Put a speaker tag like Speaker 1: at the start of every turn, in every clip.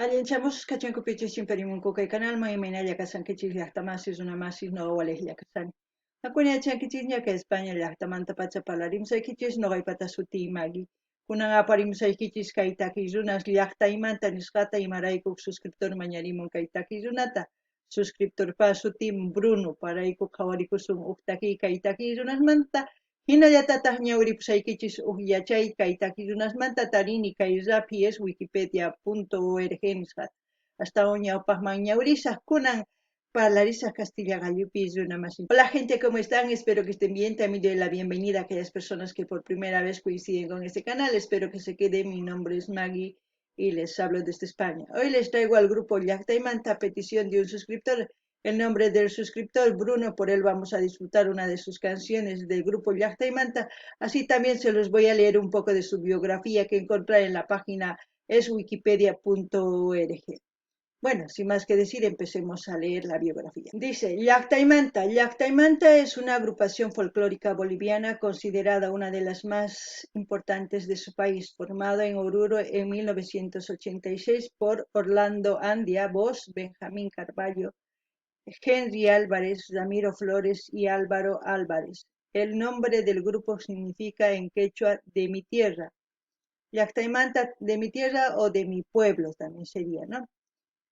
Speaker 1: Allinchamos kachanku pichis chimperimunku kay canalman imaynalla kasankichis llaqtamasis runamasis no'awales llakasani. Hakuna yachankichis ñaka España llaqtamanta pacha parlarimsaykichis noqaypata suti imagi. Kunan aparimsaykichis kay takiq runas llaqtaymanta nisqata imaraykuq suscriptor mañarimun kay takiq runata. Suscriptorpa sutim Bruno parayku qhawarikusun uq takiy kay takiq runasmanta. Hinallatataq ñawripusaykichis uq yachay kay takiq runasmanta tarini kay rapi es wikipedia.org nisqata. Hasta ñawpaqman ñawrisaq kunan parlarisaq Castilla Gallupi runamasin. Hola gente, ¿cómo están? Espero que estén bien. También doy la bienvenida a aquellas personas que por primera vez coinciden con este canal. Espero que se queden. Mi nombre es Maggie y les hablo desde España. Hoy les traigo al grupo Llaqtaymanta a petición de un suscriptor. El nombre del suscriptor, Bruno, por él vamos a disfrutar una de sus canciones del grupo Llaqtaymanta. Así también se los voy a leer un poco de su biografía que encontrar en la página es wikipedia.org. Bueno, sin más que decir, empecemos a leer la biografía. Dice, Llaqtaymanta. Llaqtaymanta es una agrupación folclórica boliviana considerada una de las más importantes de su país, formado en Oruro en 1986 por Orlando Andia, voz, Benjamín Carballo, Henry Álvarez, Ramiro Flores y Álvaro Álvarez. El nombre del grupo significa en quechua de mi tierra. Llaqtaymanta, de mi tierra o de mi pueblo también sería, ¿no?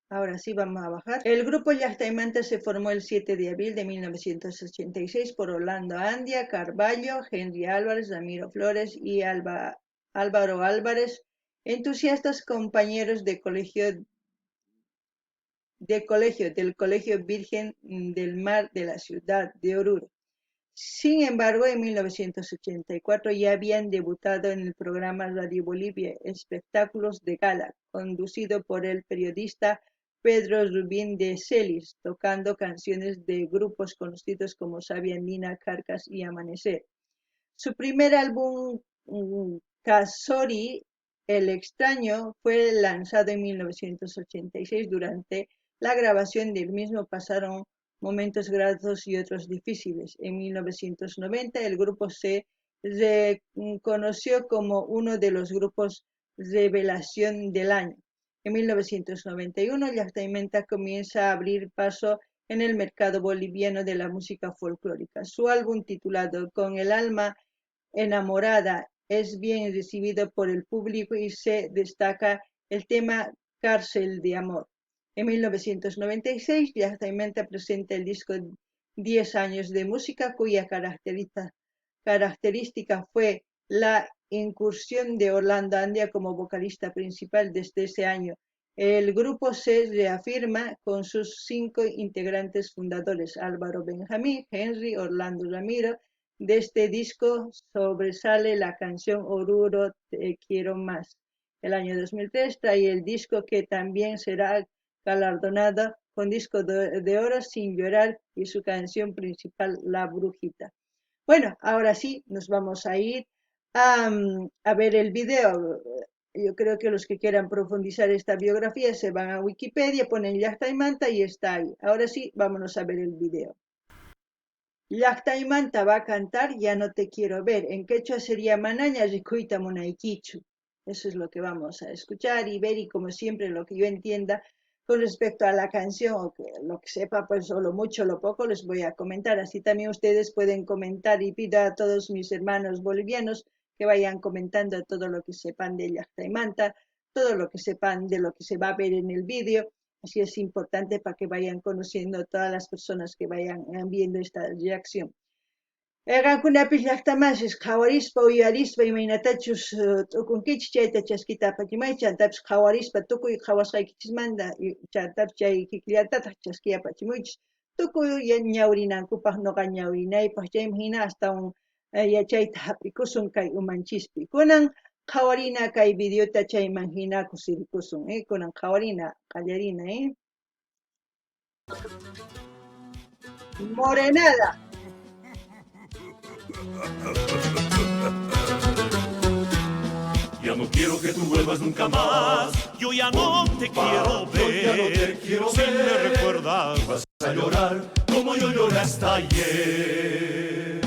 Speaker 1: Ahora sí vamos a bajar. El grupo Llaqtaymanta se formó el 7 de abril de 1986 por Orlando Andia, Carballo, Henry Álvarez, Ramiro Flores y Álvaro Álvarez, entusiastas compañeros de colegio del Colegio Virgen del Mar de la ciudad de Oruro. Sin embargo, en 1984 ya habían debutado en el programa Radio Bolivia Espectáculos de Gala, conducido por el periodista Pedro Rubín de Celis, tocando canciones de grupos conocidos como Sabia Andina, Carcas y Amanecer. Su primer álbum, Casori, El Extraño, fue lanzado en 1986. Durante la grabación del mismo pasaron momentos gratos y otros difíciles. En 1990 el grupo se reconoció como uno de los grupos revelación del año. En 1991 Llaqtaymanta comienza a abrir paso en el mercado boliviano de la música folclórica. Su álbum titulado Con el alma enamorada es bien recibido por el público y se destaca el tema Cárcel de Amor. En 1996, Llaqtaymanta presenta el disco 10 años de música, cuya característica fue la incursión de Orlando Andia como vocalista principal desde ese año. El grupo se reafirma con sus 5 integrantes fundadores, Álvaro Benjamín, Henry, Orlando Ramiro. De este disco sobresale la canción Oruro Te Quiero Más. El año 2003 trae el disco que también será galardonado con disco de oro, Sin Llorar, y su canción principal, La Brujita. Bueno, ahora sí, nos vamos a ir a ver el video. Yo creo que los que quieran profundizar esta biografía se van a Wikipedia, ponen Llaqtaymanta y está ahí. Ahora sí, vámonos a ver el video. Llaqtaymanta va a cantar Ya no te quiero ver. En quechua sería Manaña Rikuita Munaikichu. Eso es lo que vamos a escuchar y ver, y como siempre lo que yo entienda con respecto a la canción, o que lo que sepa, pues o lo mucho o lo poco les voy a comentar. Así también ustedes pueden comentar, y pido a todos mis hermanos bolivianos que vayan comentando todo lo que sepan de Llaqtaymanta, todo lo que sepan de lo que se va a ver en el vídeo. Así es importante para que vayan conociendo a todas las personas que vayan viendo esta reacción. Qankunapis llaqtamashis qhawarispa uyarispa imaynatachus t'ukunkichis chayta chaskita apachimaychis, chantapis qhawarispa tukuy qhawasqaykichismanta chantapis chay kikillataq chaskiy apachimuychis tukuy ñawrinankupaq noqa ñawrinaypaq chaymi hina astawan yachayta hap'ikusun kay umanchispi. Kunan qhawarina kay videota chayman hina kusirikusun, kunan qhawarina qallarina, Morenada.
Speaker 2: Ya no quiero que tú vuelvas nunca más.
Speaker 3: Yo ya no te quiero ver.
Speaker 2: Yo ya no te quiero
Speaker 3: Si
Speaker 2: ver.
Speaker 3: me recuerdas,
Speaker 2: Vas a llorar como yo lloré hasta ayer.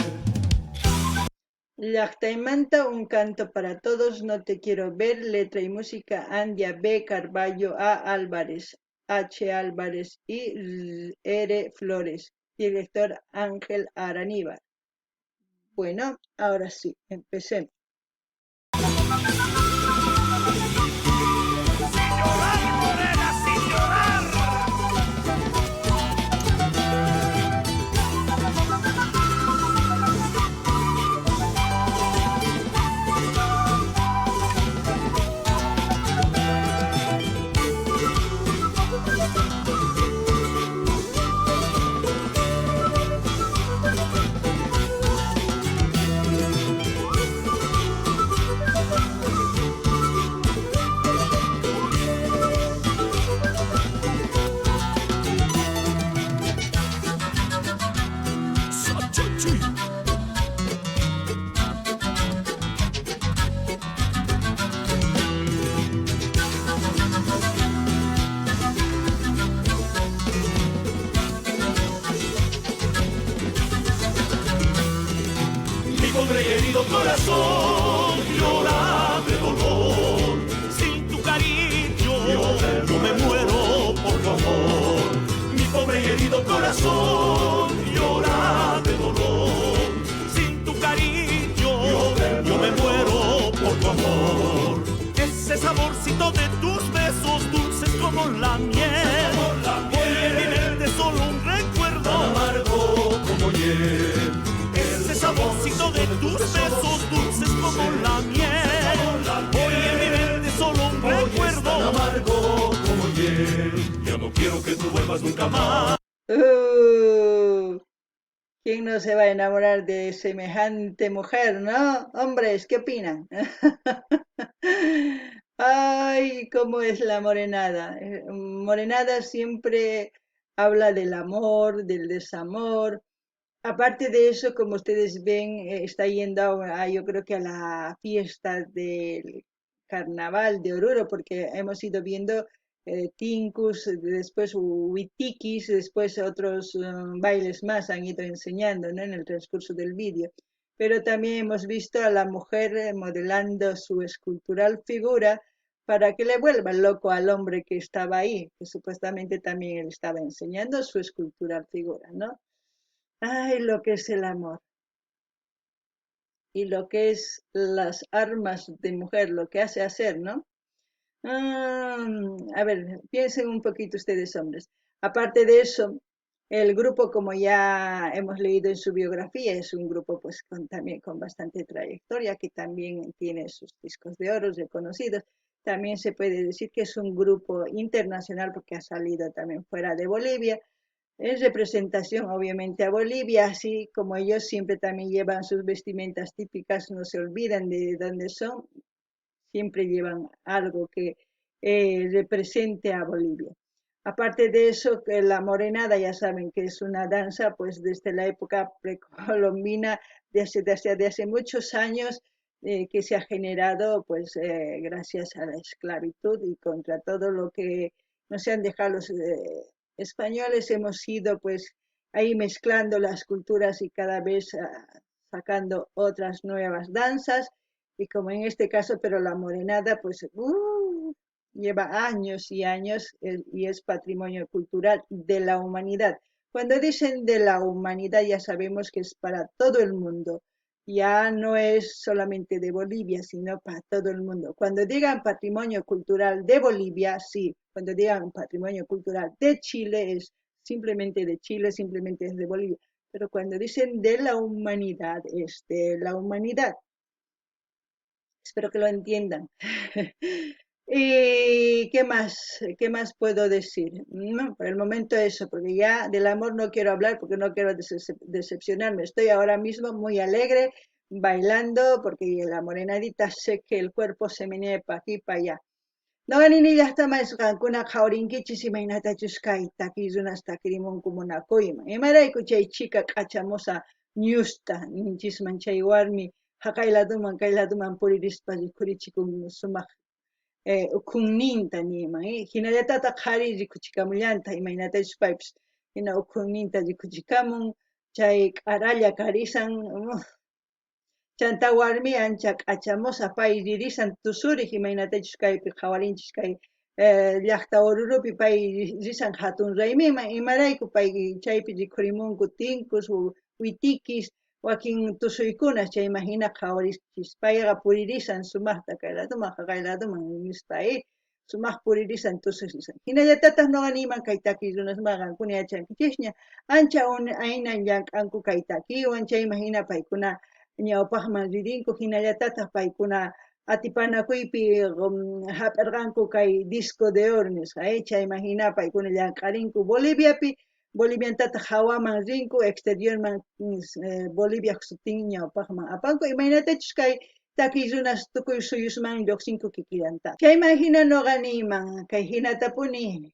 Speaker 1: Llaqtaymanta un canto para todos, no te quiero ver, letra y música Andia B. Carballo, A. Álvarez, H. Álvarez y R. Flores, director Ángel Araníbar. Bueno, ahora sí, empecemos.
Speaker 3: Sin llorar, morena, sin llorar. Sachuchi. Mi pobre y herido corazón llora de dolor. Sin tu cariño yo me muero por tu amor. Mi pobre y herido corazón llora de dolor. Sin tu cariño yo me muero por tu amor. Ese saborcito de tus besos dulces como la miel. Hoy en mi mente solo un recuerdo amargo como hiel. Ese saborcito de tus besos dulces como la miel. Hoy en mi mente solo un recuerdo amargo como hiel. Ya no quiero que tú vuelvas nunca más.
Speaker 1: ¿Quién no se va a enamorar de semejante mujer, no? Hombres, ¿qué opinan? Ay, cómo es la morenada. Morenada siempre habla del amor, del desamor. Aparte de eso, como ustedes ven, está yendo yo creo que a la fiesta del carnaval de Oruro, porque hemos ido viendo tincus, después huitikis, después otros bailes más han ido enseñando, ¿no? En el transcurso del vídeo. Pero también hemos visto a la mujer modelando su escultural figura para que le vuelva loco al hombre que estaba ahí, que supuestamente también él estaba enseñando su escultural figura, ¿no? Ay, lo que es el amor y lo que es las armas de mujer, lo que hace hacer, ¿no? A ver, piensen un poquito ustedes, hombres. Aparte de eso, el grupo, como ya hemos leído en su biografía, es un grupo pues también con bastante trayectoria, que también tiene sus discos de oro reconocidos. También se puede decir que es un grupo internacional porque ha salido también fuera de Bolivia. Es representación obviamente a Bolivia, así como ellos siempre también llevan sus vestimentas típicas, no se olvidan de dónde son, siempre llevan algo que represente a Bolivia. Aparte de eso, que la morenada ya saben que es una danza, pues desde la época precolombina, desde hace muchos años, que se ha generado, pues gracias a la esclavitud y contra todo lo que nos han dejado los españoles, hemos ido pues ahí mezclando las culturas y cada vez sacando otras nuevas danzas y como en este caso, pero la morenada pues lleva años y años y es patrimonio cultural de la humanidad. Cuando dicen de la humanidad ya sabemos que es para todo el mundo, ya no es solamente de Bolivia, sino para todo el mundo. Cuando digan patrimonio cultural de Bolivia, sí, cuando digan patrimonio cultural de Chile, es simplemente de Chile, simplemente es de Bolivia. Pero cuando dicen de la humanidad, es de la humanidad. Espero que lo entiendan. ¿Y qué más? ¿Qué más puedo decir? No, por el momento eso, porque ya del amor no quiero hablar porque no quiero decepcionarme. Estoy ahora mismo muy alegre, bailando, porque la morenadita sé que el cuerpo se menea para aquí y para allá. No ganini ya está más kuna jaurinkichi si mainata chuskaita kizunas takrimon como na koima. Imara ikuchay chica kachamosa niusta ninchis manchay warmi hakailaduman puririspa kurichikun sumak ukhuninta nima hinallatata qhari rikuchikamullanta imaynatachu paypis hina ukhuninta rikuchikamun chay q'aralla karisan Chanta warmi ancha k'achamusa pay ririsan tusuriq imaynatachus kaypi qhawarinchis kay llaqta Ururupi pay risan hatun raymima imarayku pay chaypi rikhurimunku tinkus witikis wakin tusuykuna chayma hina qhawarinchis payqa puririsan sumaqta kay laduman haqay laduman nispa sumaq puririsan tusurisan hinallatataq nuqa niyman kay takiy runasmaqa qankuna yachankichikña ancha ayna llank'anku kay takiwan chayma hina paykuna ñawpaqman ririnku hinallatataq paykuna atipanakuypi hap'irqanku kay disco de oro nisqa chayma hina paykuna llamk'arinku Boliviapi Boliviantataq hawaman rinku exteriorman Boliviaq sutin ñawpaqman apanku imaynatachus kay takiy runas tukuy suyusman lluqsinku kikillanta chayma hina nuqa niyman kay hinatapuni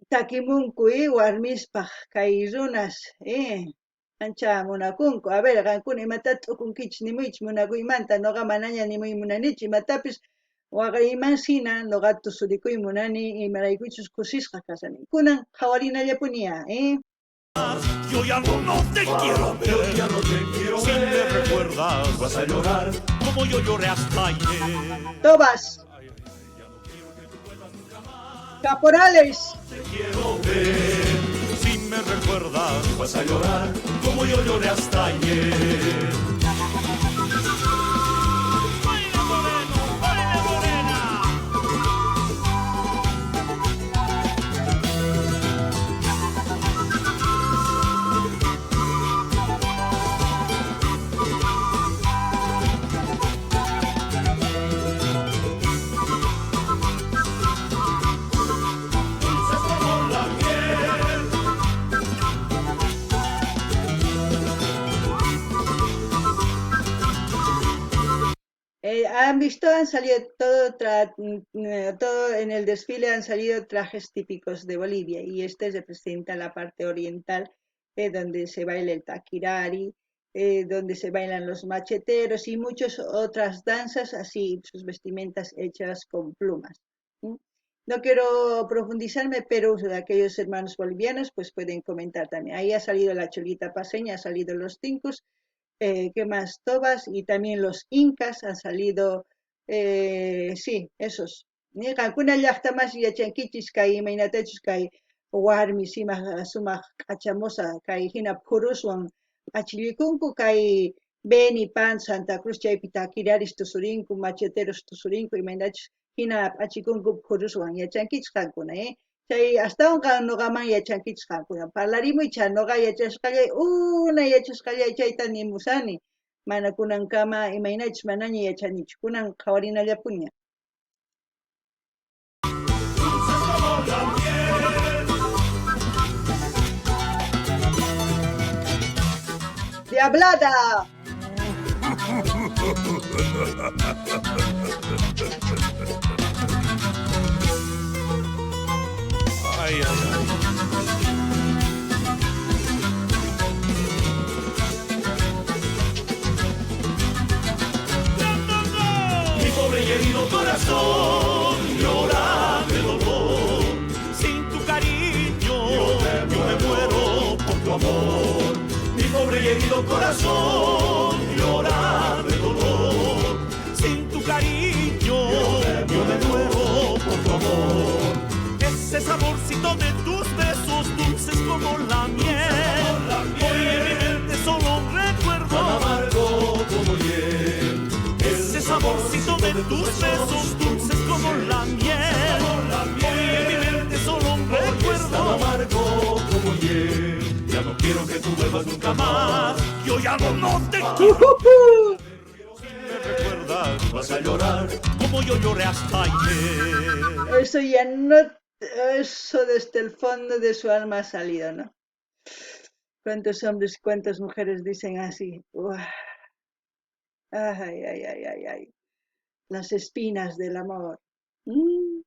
Speaker 1: takimunku warmispaq kay runas ancha munakunku a ver qankuna imatata t'ukunkichis nimuychis munakuymanta nuqa manaña nimuy munanichu imatapis waqaymanhina nuqa tusurikuy munani imaraykuchus kusisqa kasani kunan qhawarinallapuniya
Speaker 3: Yo ya no te quiero ver,
Speaker 2: yo ya no te quiero
Speaker 3: si me
Speaker 2: ver.
Speaker 3: recuerdas,
Speaker 2: Vas a llorar
Speaker 3: como yo lloré hasta ayer.
Speaker 1: Tobas caporales
Speaker 2: te quiero ver.
Speaker 3: Si me recuerdas,
Speaker 2: Vas a llorar como yo lloré hasta ayer.
Speaker 3: baila moreno, baila morena.
Speaker 2: Dulces como la miel.
Speaker 1: han visto han salido todo en el desfile han salido trajes típicos de Bolivia y este representa la parte oriental donde se baila el taquirari donde se bailan los macheteros y muchas otras danzas, así sus vestimentas hechas con plumas. ¿Mm? No quiero profundizarme, pero aquellos hermanos bolivianos pues pueden comentar también. Ahí ha salido la cholita paseña, ha salido los tincus, ¿qué más? Tobas y también los incas han salido, sí, esos. Cancuna llaqta más yachankichis kay imaynatachus kay warmi sumaq k'achamusa kay hina phuruswan achillikunku kay Beni Pan Santa Cruz chaypi takiraris tusurinku macheteros tusurinku imaynachus hina p'achikunku phuruswan yachankichis qankuna chay astawan nuqaman yachankichis qankuna parlarimuycha nuqa yachashqallay una yachashqallay chayta nimusani mana kunankama imaynachus manaña yachanichu kunan qhawarinallapuña
Speaker 2: Dulces como la miel.
Speaker 1: Diablada
Speaker 3: Ay, ay, ay.
Speaker 2: Mi pobre y herido corazón llora de dolor.
Speaker 3: Sin tu cariño, yo me muero por tu
Speaker 2: amor. Mi pobre y herido corazón llora de dolor.
Speaker 3: Sin tu cariño,
Speaker 2: Yo me muero por tu amor.
Speaker 3: ese saborcito de tus besos dulces como la miel. Hoy en mi mente solo un recuerdo.
Speaker 2: Tan amargo como hiel.
Speaker 3: Ese saborcito de tus besos dulces como la miel. Hoy en mi mente solo un
Speaker 2: Tan
Speaker 3: recuerdo.
Speaker 2: amargo como hiel. Ya no quiero que tú vuelvas nunca más.
Speaker 3: Yo ya no te quiero. Si me recuerdas,
Speaker 2: Vas a llorar
Speaker 3: como yo lloré hasta ayer.
Speaker 1: eso ya no eso desde el fondo de su alma ha salido, ¿no? Cuántos hombres, cuántas mujeres dicen así. Uah, ay, ay, ay, ay, ay. Las espinas del amor. Mm,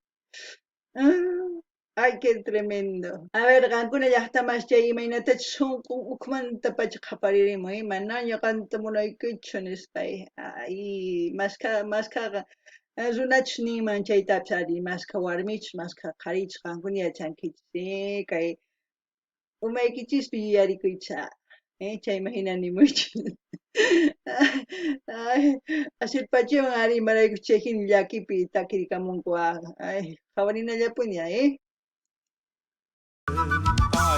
Speaker 1: ah, ay, qué tremendo. A ver, Gankuna ya está más ya imaynata ukmanta pachqaparirimo, manaña qanta munaykichun ispay. Ay, maska runach niman chaytapis ari maska warmichus maska qharichus qankuna yachankichis kay umaykichispi yuyarikuycha Chay imaginani mucho. Ay, asirpachiwan ari marayku chayhin llakipi takirikamunku ay hawarinallapuña,
Speaker 3: Ay,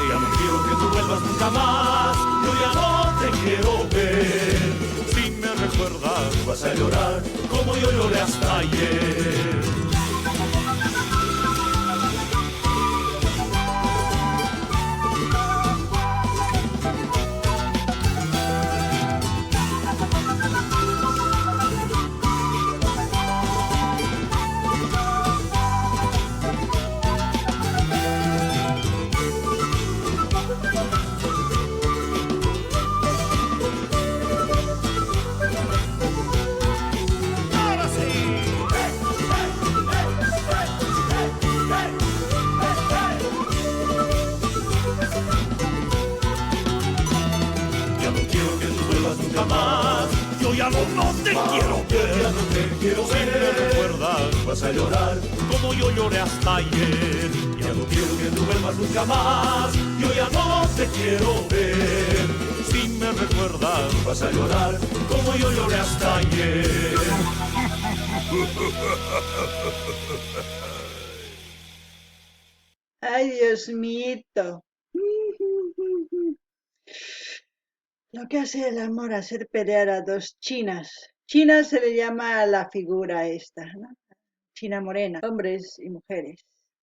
Speaker 3: ya no quiero que tú vuelvas nunca más, yo ya no te quiero ver. Si me recuerdas, vas a llorar como yo lloré hasta ayer. Ahora sí. Ya no quiero que tú vuelvas nunca más. Yo ya no te quiero ver. Ya no te quiero ver. Si me recuerdas, vas a llorar como yo lloré hasta ayer. Ya no quiero que tú vuelvas nunca más. Yo ya no te quiero ver. Si me recuerdas, vas a llorar como yo lloré hasta ayer.
Speaker 1: Ay, Dios mío. Lo que hace el amor, hacer pelear a dos chinas. China se le llama a la figura esta, ¿no? China morena, hombres y mujeres.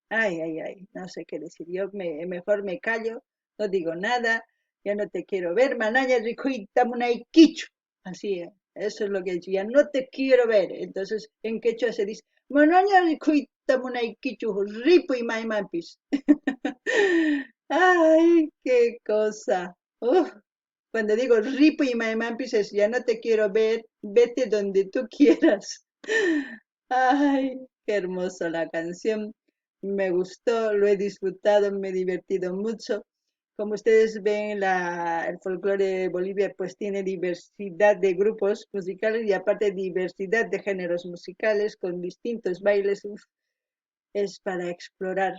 Speaker 1: Ay, ay, ay, no sé qué decir. Mejor me callo, no digo nada, ya no te quiero ver. Manaya rikuita munaikichu. Así, eso es lo que he dicho, ya no te quiero ver. Entonces, en quechua se dice, Manaya rikuita munaikichu, ripo y maimampis. Ay, qué cosa. Uf. Cuando digo ripo y maimampis es, ya no te quiero ver, vete donde tú quieras. Ay, qué hermosa la canción. Me gustó, lo he disfrutado, me he divertido mucho. Como ustedes ven, el folclore de Bolivia pues tiene diversidad de grupos musicales y aparte diversidad de géneros musicales con distintos bailes. Uf, es para explorar.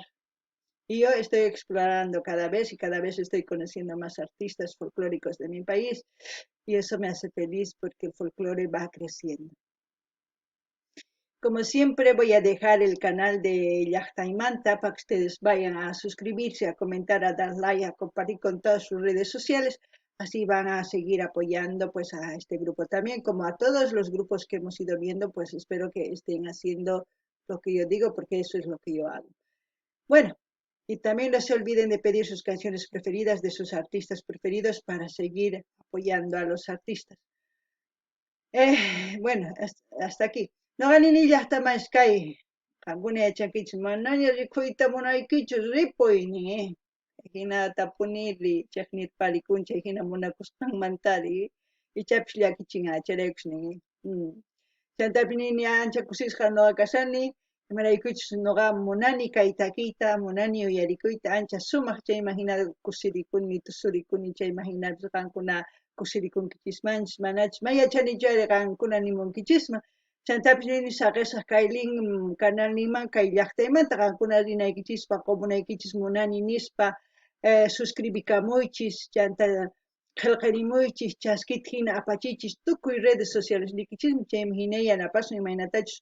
Speaker 1: Y yo estoy explorando cada vez y cada vez estoy conociendo más artistas folclóricos de mi país y eso me hace feliz porque el folclore va creciendo. Como siempre voy a dejar el canal de Llaqtaymanta para que ustedes vayan a suscribirse, a comentar, a dar like, a compartir con todas sus redes sociales. Así van a seguir apoyando pues a este grupo también, como a todos los grupos que hemos ido viendo, pues espero que estén haciendo lo que yo digo porque eso es lo que yo hago. Bueno, y también no se olviden de pedir sus canciones preferidas de sus artistas preferidos para seguir apoyando a los artistas. Bueno, hasta aquí. No ganin ya hasta más kai. Kangune chakich mananya rikuita monaikichu ripoini. Hina tapuniri chaknit palikuncha hina monakustan mantari. Y chapslia kichinga cherexni. Chantapinini ancha kusisqa no kasani. Imaraykuchus noqa munani kaytakiyta, munani uyarikuyta ancha sumaq chay imagina kusirikuni, tusurikuni chay imagina qankuna kusirikunkichis manachus mayachanichu qankuna nimunkichisman. Chantapis nini saqisaq kaylin canal niman kay llaqtaymanta qankuna rinaykichispa qomunaykichis munani nispa suscribikamuychis chanta qillqarimuychis chaskita hina apachichis tukuy redes sociales nikichismi chaymi hina yanapasun imaynatachus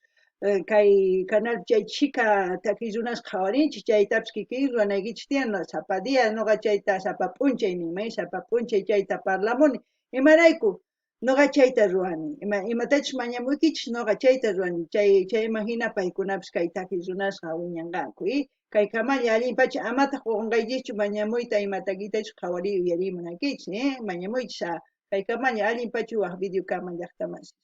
Speaker 1: kay canal chay chika takirunas qhawarinchis chaytapas kikin ruwanaykichis tiyan sapa dia noqa chayta sapa p'unchay ninmay sapa p'unchay chayta parlamuni imarayku noqa chayta ruwani imatachus mañamuykichis noqa chayta ruwani chayman hina paykunapas kay takirunasqa wiñanqanku kay kamalla allinpacha amata qunqayllichu mañamuyta imatakitachus qhawari uyarimunaykichis mañamuychis kay kamalla allinpacha waq video kama llaqtamansi